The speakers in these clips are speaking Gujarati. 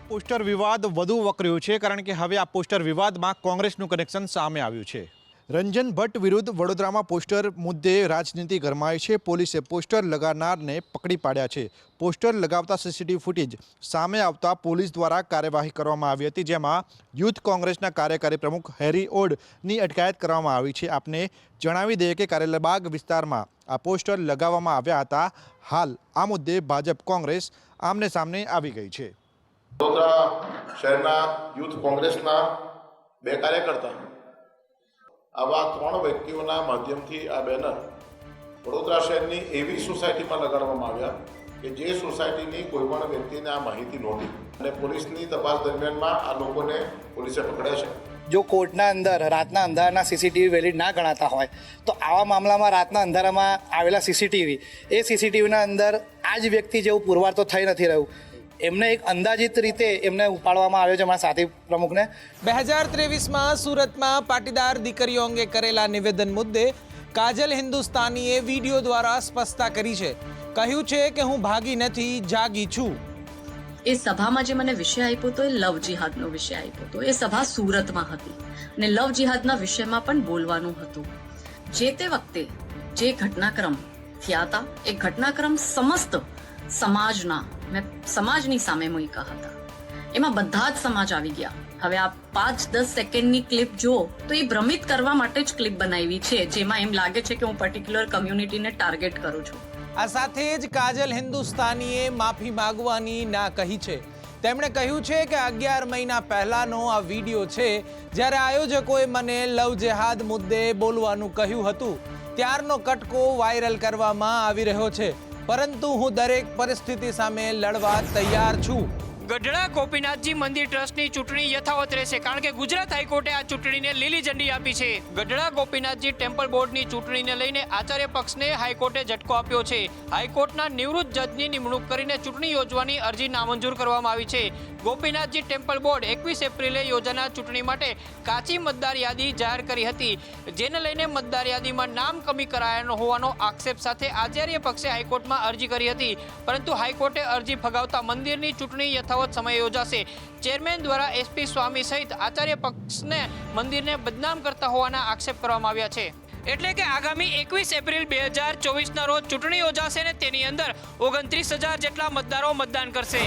પોસ્ટર વિવાદ વધુ વકર્યો છે કારણ કે હવે આ પોસ્ટર વિવાદમાં કોંગ્રેસનું કનેક્શન સામે આવ્યું છે। રંજન ભટ્ટ વિરુદ્ધ વડોદરામાં પોસ્ટર મુદ્દે રાજનીતિ ગરમાઈ છે। પોલીસે પોસ્ટર લગાવનારને પકડી પાડ્યા છે। પોસ્ટર લગાવતા સીસીટીવી ફૂટેજ સામે આવતા પોલીસ દ્વારા કાર્યવાહી કરવામાં આવી હતી, જેમાં યુથ કોંગ્રેસના કાર્યકારી પ્રમુખ હેરી ઓડની અટકાયત કરવામાં આવી છે। આપને જણાવી દઈએ કે કારેલાબાગ વિસ્તારમાં આ પોસ્ટર લગાવવામાં આવ્યા હતા। હાલ આ મુદ્દે ભાજપ કોંગ્રેસ આમને સામને આવી ગઈ છે। વડોદરા શહેરના યુથ કોંગ્રેસના બે કાર્યકર્તા આવા 3 વ્યક્તિઓના માધ્યમથી આ બેનર વડોદરા શહેરની એવી સોસાયટીમાં લગાડવામાં આવ્યા કે જે સોસાયટીની કોઈ પણ વ્યક્તિને આ માહિતી નહોતી અને પોલીસની તપાસ દરમિયાનમાં આ લોકોને પોલીસે પકડ્યા છે। જો કોર્ટના અંદર રાતના અંધારાના સીસીટીવી વેલિડ ના ગણાતા હોય તો આવા મામલામાં રાતના અંધારામાં આવેલા સીસીટીવીના અંદર આ જ વ્યક્તિ જેવું પુરવાર તો થઈ નથી રહ્યું। એમને એક અંદાજિત રીતે એમને ઉપાડવામાં આવ્યો છે અમારા સાથી પ્રમુખને। 2023માં સુરતમાં પાટીદાર દીકરીઓ અંગે કરેલા નિવેદન મુદ્દે કાજલ હિન્દુસ્તાનીએ વિડીયો દ્વારા સ્પષ્ટતા કરી છે। કહ્યું છે કે હું ભાગી નથી, જાગી છું। એ સભામાં જે મને વિષય આપ્યો તો એ લવ જિહાદનો વિષય આપ્યો તો એ સભા સુરતમાં હતી અને લવ જિહાદના વિષયમાં પણ બોલવાનું હતું। જે તે વખતે જે ઘટનાક્રમ થયા હતા એ ઘટનાક્રમ સમસ્ત સમાજની સામે મૂક્યા હતા। એમાં બધા જ સમાજ આવી ગયા। હવે આ 5-10 સેકન્ડની ક્લિપ જો તો એ ભ્રમિત કરવા માટે જ ક્લિપ બનાવી છે, જેમાં એમ લાગે છે કે હું પર્ટિક્યુલર કમ્યુનિટીને ટાર્ગેટ કરું છું। આ સાથે જ કાજલ હિન્દુસ્તાનીએ માફી માંગવાની ના કહી છે। તેમણે કહ્યું છે કે 11 મહિના પહેલાનો આ વિડીયો છે, જ્યારે આયોજકોએ મને લવ જેહાદ મુદ્દે બોલવાનું કહ્યું હતું, ત્યારનો કટકો વાયરલ કરવામાં આવી રહ્યો છે, પરંતુ હું દરેક પરિસ્થિતિ સામે લડવા તૈયાર છું। ગઢડા ગોપીનાથજી મંદિર ટ્રસ્ટની ચૂંટણી યથાવત રહેશે, કારણ કે ગુજરાત હાઈકોર્ટે આ ચૂંટણીને લીલી ઝંડી આપી છે। ગઢડા ગોપીનાથજી ટેમ્પલ બોર્ડની ચૂંટણીને લઈને આચાર્ય પક્ષને હાઈકોર્ટે ઝટકો આપ્યો છે। હાઈકોર્ટના નિવૃત્ત જજની નિમણૂક કરીને ચૂંટણી યોજવાની અરજી નામંજૂર કરવામાં આવી છે। ગોપીનાથજી ટેમ્પલ બોર્ડ 21 એપ્રિલે યોજાનાર ચૂંટણી માટે કાચી મતદાર યાદી જાહેર કરી હતી, જેને લઈને મતદાર યાદીમાં નામ કમી કરાયો હોવાનો આક્ષેપ સાથે આચાર્ય પક્ષે હાઈકોર્ટમાં અરજી કરી હતી, પરંતુ હાઈકોર્ટે અરજી ફગાવતા મંદિરની ચૂંટણી યથાવત સમય યોજાશે। ચેરમેન દ્વારા એસપી સ્વામી સહિત આચાર્ય પક્ષને મંદિરને બદનામ કરતા હોવાના આક્ષેપ કરવામાં આવ્યા છે। એટલે કે આગામી 21 એપ્રિલ 2024ના રોજ ચૂંટણી યોજાશે અને તેની અંદર 29,000 જેટલા મતદારો મતદાન કરશે।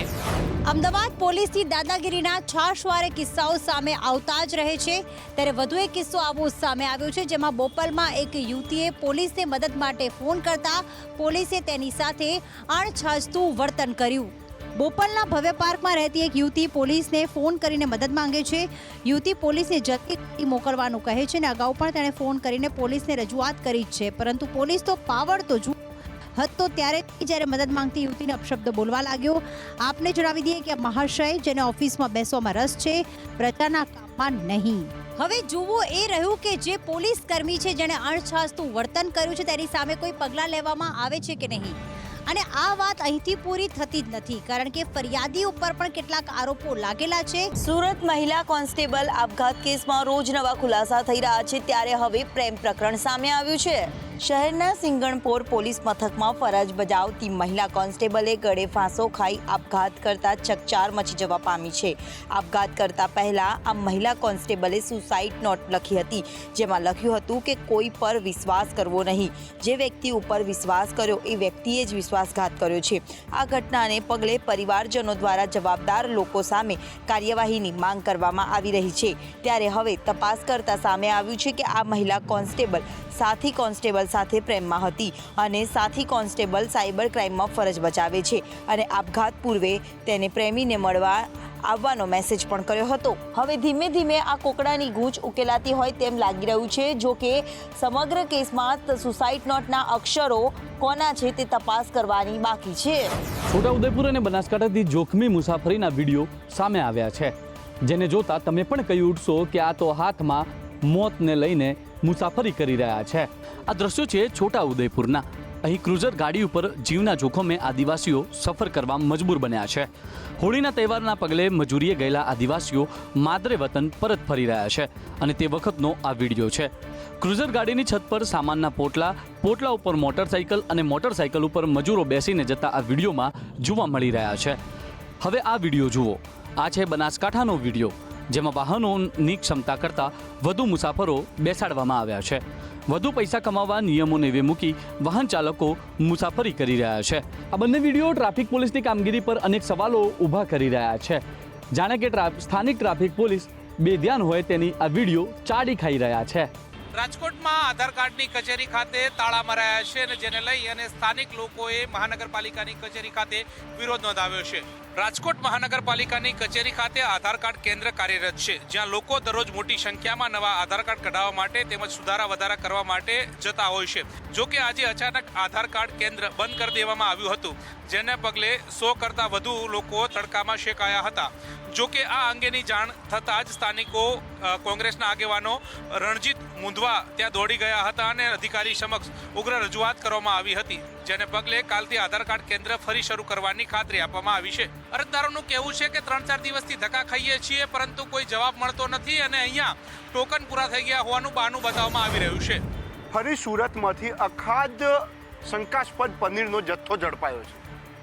અમદાવાદ પોલીસની દાદાગીરીના છાશવારે કિસ્સાઓ સામે આવતા જ રહે છે, ત્યારે વધુ એક કિસ્સો આવો સામે આવ્યો છે, જેમાં બોપલમાં એક યુવતીએ પોલીસને મદદ માટે ફોન કરતા પોલીસે તેની સાથે અણછાજતું વર્તન કર્યું। બોપલના ભવ્ય પાર્કમાં રહેતી એક યુવતી પોલીસને ફોન કરીને મદદ માંગે છે। યુવતી પોલીસને જલ્દી મોકલવાનું કહે છે અને અગાઉ પણ તેણે ફોન કરીને પોલીસને રજૂઆત કરી જ છે, પરંતુ પોલીસ તો પાવર તો જુઓ હતો ત્યારે જ્યારે મદદ માંગતી યુવતીને અપશબ્દ બોલવા લાગ્યો। આપને જણાવી દઈએ કે મહાશય જેને ઓફિસમાં બેસવામાં રસ છે, પ્રજાના કામમાં નહીં। હવે જોવું એ રહ્યું કે જે પોલીસ કર્મી છે જેણે અણછાજતું વર્તન કર્યું છે તેની સામે કોઈ પગલાં લેવામાં આવે છે કે નહીં। અને આ વાત અહીંથી પૂરી થતી જ નથી, કારણ કે ફરિયાદી ઉપર પણ કેટલાક આરોપો લાગેલા છે। સુરત મહિલા કોન્સ્ટેબલ આપઘાત કેસમાં રોજ નવા ખુલાસા થઈ રહ્યા છે, ત્યારે હવે પ્રેમ પ્રકરણ સામે આવ્યું છે। શહેરના સિંગણપોર પોલીસ મથકમાં ફરજ બજાવતી મહિલા કોન્સ્ટેબલે ગળે ફાંસો ખાઈ આપઘાત કરતા ચકચાર મચી જવા પામી છે। આપઘાત કરતા પહેલા આ મહિલા કોન્સ્ટેબલે સુસાઇડ નોટ લખી હતી, જેમાં લખ્યું હતું કે કોઈ પર વિશ્વાસ કરવો નહીં। જે વ્યક્તિ ઉપર વિશ્વાસ કર્યો એ વ્યક્તિએ જ વિશ્વાસઘાત કર્યો છે। આ ઘટનાને પગલે પરિવારજનો દ્વારા જવાબદાર લોકો સામે કાર્યવાહીની માંગ કરવામાં આવી રહી છે। ત્યારે હવે તપાસ કરતા સામે આવ્યું છે કે આ મહિલા કોન્સ્ટેબલ સાથી કોન્સ્ટેબલ સાથે પ્રેમમાં હતી અને સાથી કોન્સ્ટેબલ સાયબર ક્રાઇમમાં ફરજ બજાવે છે અને આપઘાત પૂર્વે તેને પ્રેમીને મળવા આવવાનો મેસેજ પણ કર્યો હતો। હવે ધીમે ધીમે આ કોકડાની ગૂંચ ઉકેલાતી હોય તેમ લાગી રહ્યું છે। જો કે સમગ્ર કેસમાં સુસાઇડ નોટના અક્ષરો કોના છે તે તપાસ કરવાની બાકી છે। છોટાઉદેપુર અને બનાસકાંઠાથી જોખમી મુસાફરીના વિડીયો સામે આવ્યા છે, જેને જોતા તમે પણ કહી ઉઠશો કે આ તો હાથમાં મોતને લઈને મુસાફરી કરી રહ્યા છે। આ દ્રશ્યો છે છોટાઉદેપુરના। અહીં ક્રુઝર ગાડી ઉપર જીવના જોખમે આદિવાસીઓ સફર કરવા મજબૂર બન્યા છે। હોળીના તહેવારના પગલે મજૂરીએ ગયેલા આદિવાસીઓ માદરે વતન પરત ફરી રહ્યા છે અને તે વખતનો આ વિડીયો છે। ક્રુઝર ગાડીની છત પર સામાનના પોટલા ઉપર મોટરસાઇકલ અને મોટરસાઇકલ ઉપર મજૂરો બેસીને જતા આ વિડીયોમાં જોવા મળી રહ્યા છે। હવે આ વિડીયો જુઓ। આ છે બનાસકાંઠાનો વિડીયો, જેમાં વાહનોની ક્ષમતા કરતાં વધુ મુસાફરો બેસાડવામાં આવ્યા છે. વધુ પૈસા કમાવા નિયમોને વે મૂકી વાહન ચાલકો મુસાફરી કરી રહ્યા છે. આ બંને વિડીયો ટ્રાફિક પોલીસની કામગીરી પર અનેક સવાલો ઊભા કરી રહ્યા છે. જાણે કે સ્થાનિક ટ્રાફિક પોલીસ બેધ્યાન હોય તેની આ વિડીયો ચાડી ખાઈ રહ્યા છે. રાજકોટમાં આધાર કાર્ડની કચેરી ખાતે તાળા મરાયા છે અને જેને લઈ અને સ્થાનિક લોકોએ મહાનગરપાલિકાની કચેરી ખાતે વિરોધ નોંધાવ્યો છે. રાજકોટ મહાનગરપાલિકાની કચેરી ખાતે આધાર કાર્ડ કેન્દ્ર કાર્યરત છે, જ્યાં લોકો દરરોજ મોટી સંખ્યામાં નવા આધાર કાર્ડ કઢાવવા માટે તેમજ સુધારા વધારા કરવા માટે જતા હોય છે. જો કે આજે અચાનક આધાર કાર્ડ કેન્દ્ર બંધ કરી દેવામાં આવ્યું હતું, જેને પગલે 100 કરતાં વધુ લોકો તડકામાં શેકાયા હતા. જો કે આ અંગેની જાણ થતાં જ સ્થાનિકો કોંગ્રેસના આગેવાનો રણજીત મુંધવા ત્યાં દોડી ગયા હતા અને અધિકારી સમક્ષ ઉગ્ર રજૂઆત કરવામાં આવી હતી, જેને પગલે કાલથી આધાર કાર્ડ કેન્દ્ર ફરી શરૂ કરવાની ખાતરી આપવામાં આવી છે. અરજદારોનું કહેવું છે કે 3-4 દિવસથી ધક્કા ખાઈએ છીએ, પરંતુ કોઈ જવાબ મળતો નથી અને અહીંયા ટોકન પૂરા થઈ ગયા હોવાનું બહાનું બતાવવામાં આવી રહ્યું છે. ફરી સુરતમાંથી અખાધ શંકાસ્પદ પનીરનો જથ્થો ઝડપાયો છે.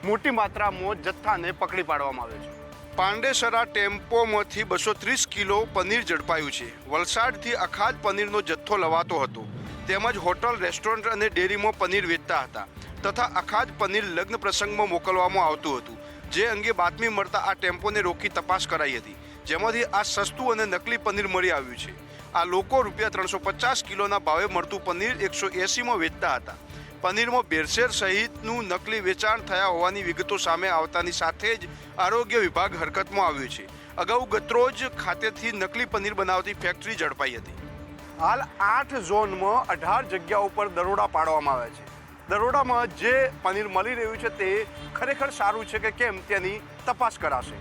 મોટી માત્રામાં જથ્થાને પકડી પાડવામાં આવ્યો છે. પાંડેસરા ટેમ્પોમાંથી 230 કિલો પનીર ઝડપાયું છે. વલસાડથી અખાધ પનીરનો જથ્થો લવાતો હતો, તેમજ હોટલ, રેસ્ટોરન્ટ અને ડેરીમાં પનીર વેચતા હતા તથા અખાધ પનીર લગ્ન પ્રસંગમાં મોકલવામાં આવતું હતું. જે અંગે બાતમી મળતા આ ટેમ્પોને રોકી તપાસ કરાઈ હતી, જેમાંથી આ સસ્તું અને નકલી પનીર મળી આવ્યું છે. આ લોકો ₹350 કિલોના ભાવે મળતું પનીર 180માં વેચતા હતા. પનીરમાં ભેળસેળ સહિતનું નકલી વેચાણ થયા હોવાની વિગતો સામે આવતાની સાથે જ આરોગ્ય વિભાગ હરકતમાં આવ્યું છે. અગાઉ ગતરોજ ખાતેથી નકલી પનીર બનાવતી ફેક્ટરી ઝડપાઈ હતી. હાલ 8 ઝોનમાં 18 જગ્યાઓ પર દરોડા પાડવામાં આવ્યા છે. દરોડામાં જે પનીર મળી રહ્યું છે તે ખરેખર સારું છે કે કેમ તેની તપાસ કરાશે.